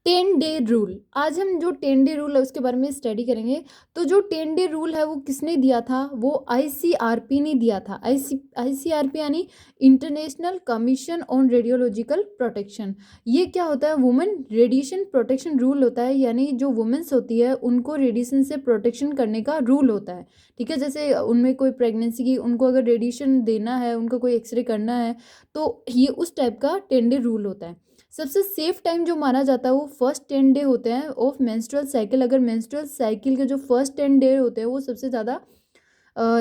10 day rule. आज हम जो 10 डे रूल है उसके बारे में स्टडी करेंगे। तो जो 10 डे रूल है वो किसने दिया था? वो आईसीआरपी ने दिया था। आईसीआरपी यानी international commission on radiological protection. ये क्या होता है? वुमेन रेडिएशन प्रोटेक्शन रूल होता है, यानी जो वुमेन्स होती है उनको रेडिएशन से प्रोटेक्शन करने का रूल होता है। ठीक है, जैसे उनमें कोई प्रेगनेंसी की उनको अगर रेडिएशन देना है, उनको कोई एक्सरे करना है, तो ये उस टाइप का 10 डे रूल होता है। सबसे सेफ टाइम जो माना जाता है वो फर्स्ट 10 डे होते हैं ऑफ मेंस्ट्रुअल साइकिल। अगर मेंस्ट्रुअल साइकिल के जो फर्स्ट 10 डे होते हैं वो सबसे ज़्यादा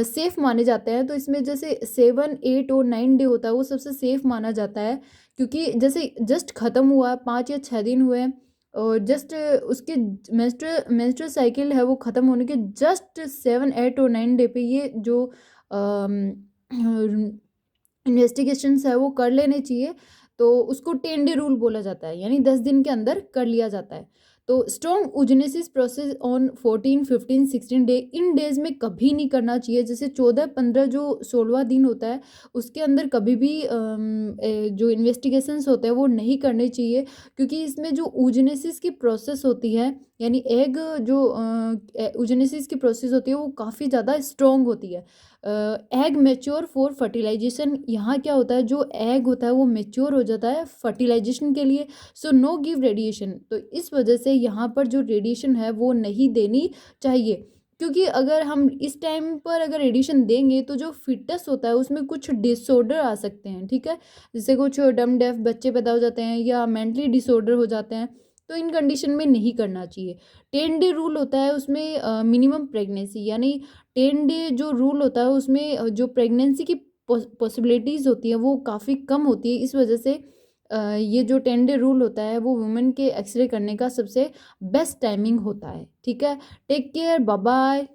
सेफ माने जाते हैं। तो इसमें जैसे 7, 8 और 9 डे होता है वो सबसे सेफ माना जाता है, क्योंकि जैसे जस्ट ख़त्म हुआ, 5 या 6 दिन हुए और जस्ट उसके मेंस्ट्रुअल साइकिल है वो ख़त्म होने के जस्ट 7, 8 और 9 डे पे ये जो इन्वेस्टिगेशंस है वो कर लेने चाहिए। तो उसको 10 डे रूल बोला जाता है, यानी 10 दिन के अंदर कर लिया जाता है। तो strong oogenesis process on 14, 15, 16 day, in days में कभी नहीं करना चाहिए। जैसे 14, 15 जो 16वां दिन होता है उसके अंदर कभी भी जो इन्वेस्टिगेशंस होते हैं वो नहीं करने चाहिए, क्योंकि इसमें जो ओजेनेसिस की प्रोसेस होती है, यानी एग जो ओजेनेसिस की प्रोसेस होती है वो काफ़ी ज़्यादा स्ट्रॉन्ग होती है। एग मेच्योर फॉर फर्टिलाइजेशन, यहाँ क्या होता है, जो एग होता है वो मेच्योर हो जाता है फर्टिलाइजेशन के लिए। सो नो गिव रेडिएशन, तो इस वजह से यहाँ पर जो रेडिएशन है वो नहीं देनी चाहिए, क्योंकि अगर हम इस टाइम पर अगर रेडिएशन देंगे तो जो फिटस होता है उसमें कुछ डिसऑर्डर आ सकते हैं। ठीक है, जैसे कुछ डम डेफ बच्चे पैदा हो जाते हैं या मेंटली डिसऑर्डर हो जाते हैं, तो इन कंडीशन में नहीं करना चाहिए। 10 डे रूल होता है उसमें मिनिमम प्रेगनेंसी, यानी 10 डे जो रूल होता है उसमें जो प्रेगनेंसी की पॉसिबिलिटीज़ होती है वो काफ़ी कम होती है। इस वजह से ये जो 10 डे रूल होता है वो वुमेन के एक्सरे करने का सबसे बेस्ट टाइमिंग होता है। ठीक है, टेक केयर, बाय बाय।